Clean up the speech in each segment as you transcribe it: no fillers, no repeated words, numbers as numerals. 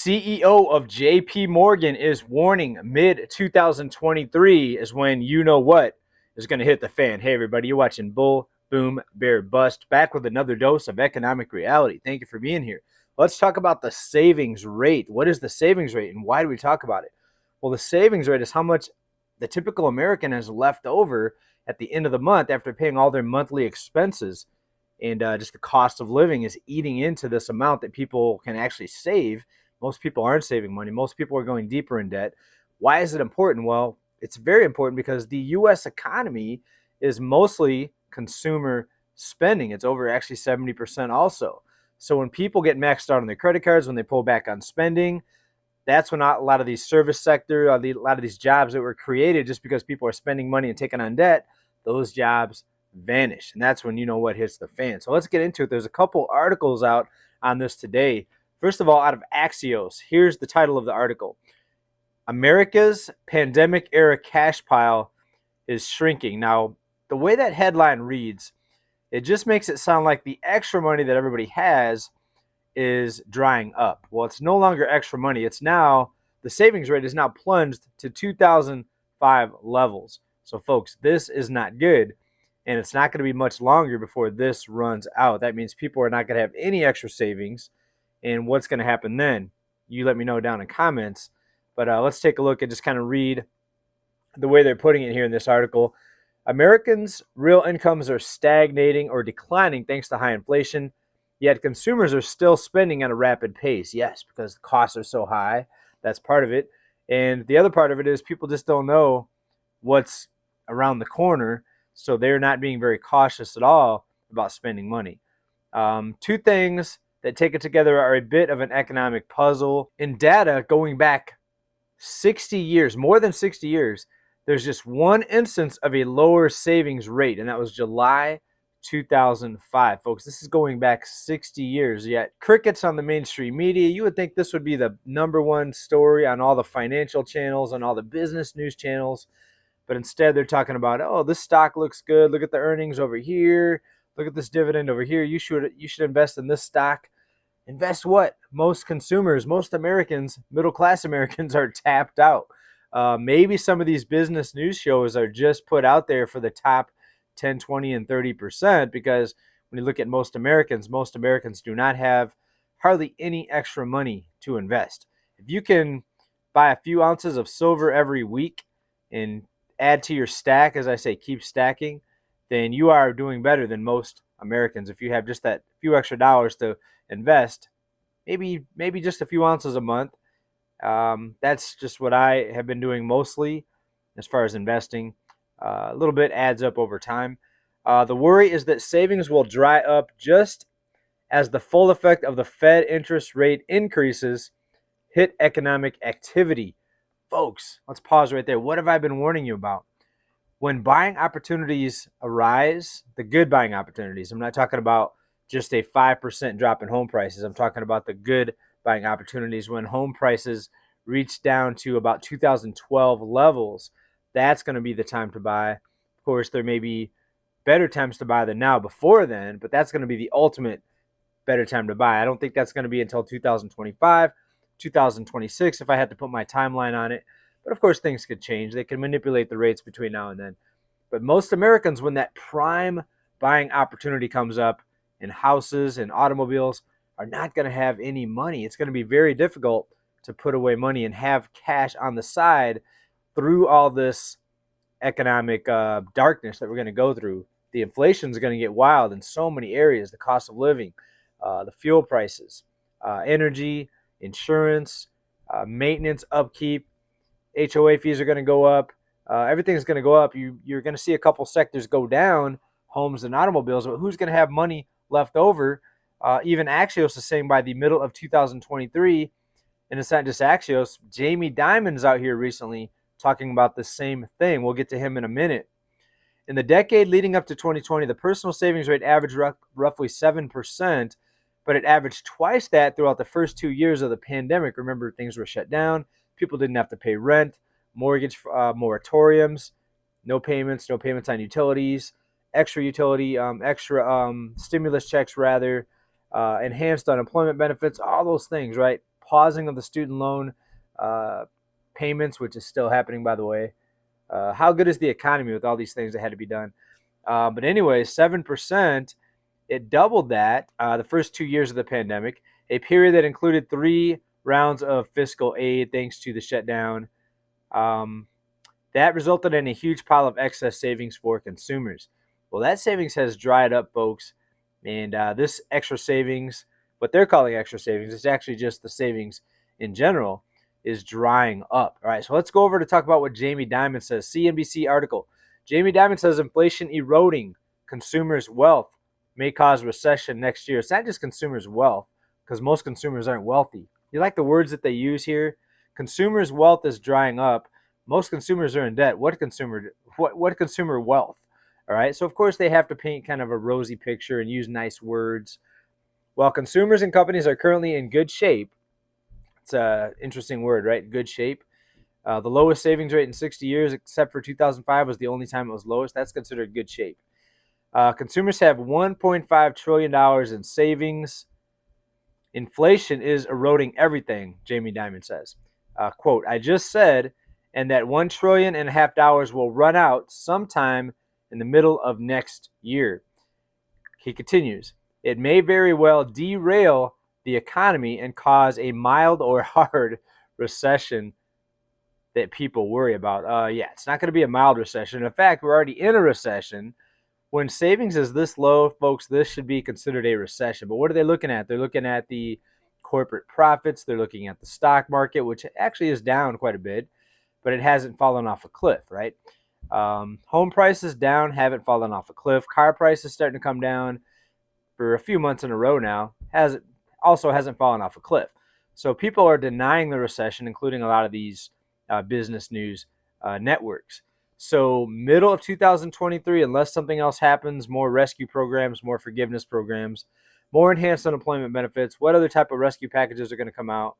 CEO of JP Morgan is warning mid 2023 is when you know what is going to hit the fan. Hey, everybody, you're watching Bull, Boom, Bear, Bust, back with another dose of economic reality. Thank you for being here. Let's talk about the savings rate. What is the savings rate and why do we talk about it? Well, the savings rate is how much the typical American has left over at the end of the month after paying all their monthly expenses. And just the cost of living is eating into this amount that people can actually save. Most people aren't saving money. Most people are going deeper in debt. Why is it important? Well, it's very important because the U.S. economy is mostly consumer spending. It's over actually 70% also. So when people get maxed out on their credit cards, when they pull back on spending, that's when a lot of these service sector, a lot of these jobs that were created just because people are spending money and taking on debt, those jobs vanish. And that's when you know what hits the fan. So let's get into it. There's a couple articles out on this today. First of all, out of Axios, here's the title of the article. America's pandemic era cash pile is shrinking. Now, the way that headline reads, it just makes it sound like the extra money that everybody has is drying up. Well, it's no longer extra money. It's now, the savings rate is now plunged to 2005 levels. So, folks, this is not good. And it's not going to be much longer before this runs out. That means people are not going to have any extra savings. And what's going to happen then? You let me know down in comments. But let's take a look and just kind of read the way they're putting it here in this article. Americans' real incomes are stagnating or declining thanks to high inflation, yet consumers are still spending at a rapid pace. Yes, because the costs are so high. That's part of it. And the other part of it is people just don't know what's around the corner, so they're not being very cautious at all about spending money. Two things that take it together are a bit of an economic puzzle. In data going back 60 years, more than 60 years, there's just one instance of a lower savings rate, and that was July 2005. Folks, this is going back 60 years, yet crickets on the mainstream media. You would think this would be the number one story on all the financial channels, on all the business news channels, but instead they're talking about, oh, this stock looks good. Look at the earnings over here. Look at this dividend over here. You should invest in this stock. Invest what? Most consumers, most Americans, middle-class Americans are tapped out. Maybe some of these business news shows are just put out there for the top 10, 20, and 30% because when you look at most Americans do not have hardly any extra money to invest. If you can buy a few ounces of silver every week and add to your stack, as I say, keep stacking, then you are doing better than most Americans. If you have just that few extra dollars to invest, maybe just a few ounces a month. That's just what I have been doing mostly as far as investing. A little bit adds up over time. The worry is that savings will dry up just as the full effect of the Fed interest rate increases hit economic activity. Folks, let's pause right there. What have I been warning you about? When buying opportunities arise, the good buying opportunities, I'm not talking about just a 5% drop in home prices. I'm talking about the good buying opportunities when home prices reach down to about 2012 levels. That's going to be the time to buy. Of course, there may be better times to buy than now before then, but that's going to be the ultimate better time to buy. I don't think that's going to be until 2025, 2026 if I had to put my timeline on it. But of course, things could change. They can manipulate the rates between now and then. But most Americans, when that prime buying opportunity comes up in houses and automobiles, are not going to have any money. It's going to be very difficult to put away money and have cash on the side through all this economic darkness that we're going to go through. The inflation is going to get wild in so many areas. The cost of living, the fuel prices, energy, insurance, maintenance, upkeep, HOA fees are going to go up. Everything's going to go up. You're going to see a couple sectors go down, homes and automobiles, but who's going to have money left over? Even Axios is saying by the middle of 2023, and it's not just Axios, Jamie Dimon'S out here recently talking about the same thing. We'll get to him in a minute. In the decade leading up to 2020, the personal savings rate averaged roughly 7%, but it averaged twice that throughout the first 2 years of the pandemic. Remember, things were shut down. People didn't have to pay rent, mortgage moratoriums, no payments on utilities, extra stimulus checks rather, enhanced unemployment benefits, all those things, right? pausing of the student loan payments, which is still happening, by the way. How good is the economy with all these things that had to be done? But anyway, 7%, it doubled that the first 2 years of the pandemic, a period that included 3 rounds of fiscal aid thanks to the shutdown. That resulted in a huge pile of excess savings for consumers. Well, that savings has dried up, folks. And this extra savings, what they're calling extra savings, is actually just the savings in general, is drying up. All right, so let's go over to talk about what Jamie Dimon says. CNBC article. Jamie Dimon says inflation eroding consumers' wealth may cause recession next year. It's not just consumers' wealth, because most consumers aren't wealthy. You like the words that they use here? Consumers' wealth is drying up. Most consumers are in debt. What consumer wealth? All right, so of course they have to paint kind of a rosy picture and use nice words. While consumers and companies are currently in good shape, it's an interesting word, right? Good shape. The lowest savings rate in 60 years, except for 2005, was the only time it was lowest. That's considered good shape. Consumers have $1.5 trillion in savings. Inflation is eroding everything, Jamie Dimon says. Quote, I just said, and that $1.5 trillion will run out sometime in the middle of next year. He continues, it may very well derail the economy and cause a mild or hard recession that people worry about. Yeah, it's not going to be a mild recession. In fact, we're already in a recession. When savings is this low, folks, this should be considered a recession. But what are they looking at? They're looking at the corporate profits. They're looking at the stock market, which actually is down quite a bit, but it hasn't fallen off a cliff, right? Home prices down, haven't fallen off a cliff. Car prices starting to come down for a few months in a row now. Hasn't fallen off a cliff. So people are denying the recession, including a lot of these business news networks. So middle of 2023, unless something else happens, more rescue programs, more forgiveness programs, more enhanced unemployment benefits. What other type of rescue packages are going to come out?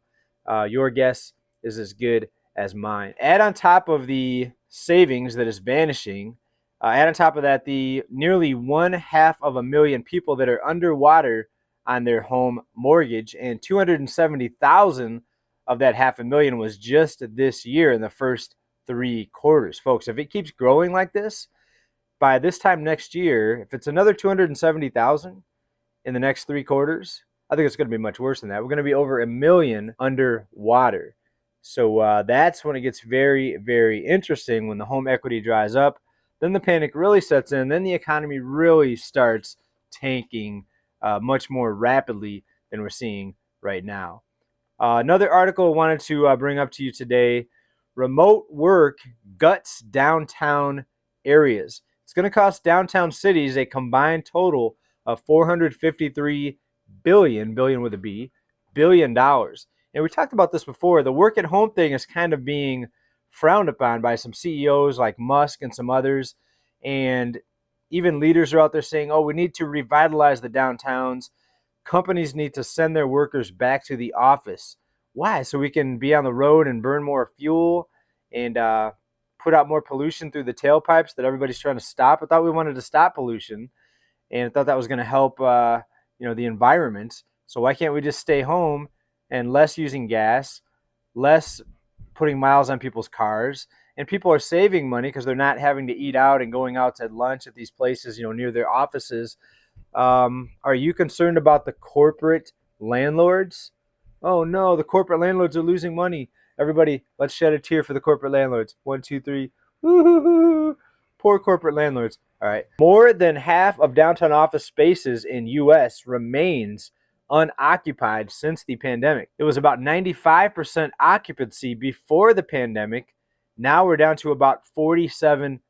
Your guess is as good as mine. Add on top of the savings that is vanishing, add on top of that the nearly 500,000 people that are underwater on their home mortgage, and 270,000 of that 500,000 was just this year in the first 3 quarters. Folks, if it keeps growing like this, by this time next year, if it's another 270,000 in the next 3 quarters, I think it's going to be much worse than that. We're going to be over 1 million underwater. So that's when it gets very, very interesting. When the home equity dries up, then the panic really sets in. Then the economy really starts tanking much more rapidly than we're seeing right now. Another article I wanted to bring up to you today. Remote work guts downtown areas. It's going to cost downtown cities a combined total of $453 billion with a B, billion dollars. And we talked about this before. The work at home thing is kind of being frowned upon by some CEOs like Musk and some others. And even leaders are out there saying, oh, we need to revitalize the downtowns. Companies need to send their workers back to the office. Why? So we can be on the road and burn more fuel and put out more pollution through the tailpipes that everybody's trying to stop. I thought we wanted to stop pollution, and I thought that was going to help the environment. So why can't we just stay home and less using gas, less putting miles on people's cars? And people are saving money because they're not having to eat out and going out to lunch at these places, near their offices. Are you concerned about the corporate landlords? Oh no, the corporate landlords are losing money. Everybody, let's shed a tear for the corporate landlords. 1, 2, 3. Woo-hoo-hoo. Poor corporate landlords. All right. More than half of downtown office spaces in U.S. remains unoccupied since the pandemic. It was about 95% occupancy before the pandemic. Now we're down to about 47%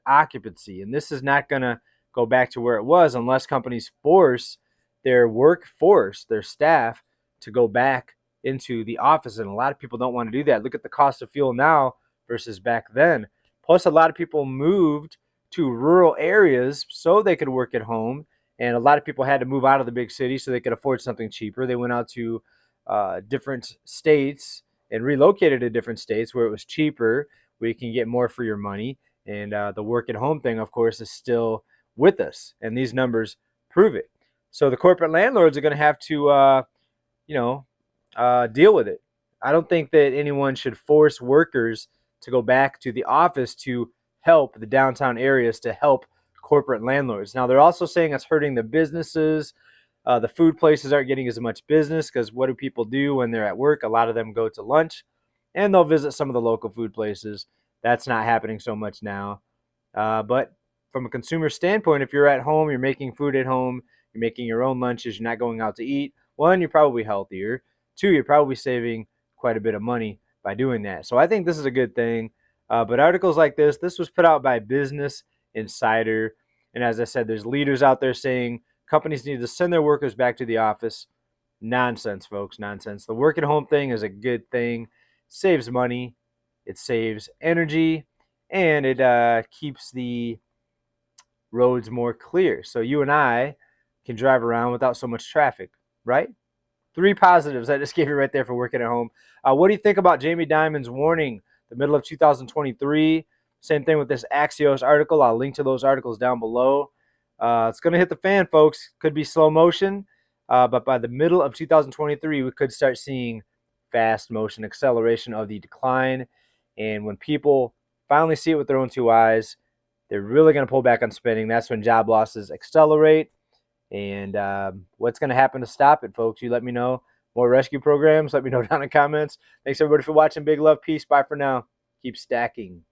occupancy. And this is not going to go back to where it was unless companies force their workforce, their staff, to go back into the office. And a lot of people don't want to do that. Look at the cost of fuel now versus back then. Plus, a lot of people moved to rural areas so they could work at home. And a lot of people had to move out of the big city so they could afford something cheaper. They went out to different states and relocated to different states where it was cheaper, where you can get more for your money. And the work at home thing, of course, is still with us. And these numbers prove it. So the corporate landlords are going to have to deal with it. I don't think that anyone should force workers to go back to the office to help the downtown areas, to help corporate landlords. Now, they're also saying it's hurting the businesses. The food places aren't getting as much business because what do people do when they're at work? A lot of them go to lunch and they'll visit some of the local food places. That's not happening so much now. But from a consumer standpoint, if you're at home, you're making food at home, you're making your own lunches, you're not going out to eat, one, you're probably healthier. Two, you're probably saving quite a bit of money by doing that. So I think this is a good thing. But articles like this was put out by Business Insider. And as I said, there's leaders out there saying companies need to send their workers back to the office. Nonsense, folks, nonsense. The work at home thing is a good thing. It saves money, it saves energy, and it keeps the roads more clear. So you and I can drive around without so much traffic, right? Three positives I just gave you right there for working at home. What do you think about Jamie Dimon's warning, the middle of 2023? Same thing with this Axios article. I'll link to those articles down below. It's going to hit the fan, folks. Could be slow motion, but by the middle of 2023, we could start seeing fast motion acceleration of the decline. And when people finally see it with their own two eyes, they're really going to pull back on spending. That's when job losses accelerate. And what's going to happen to stop it, folks? You let me know. More rescue programs, let me know down in the comments. Thanks, everybody, for watching. Big love. Peace. Bye for now. Keep stacking.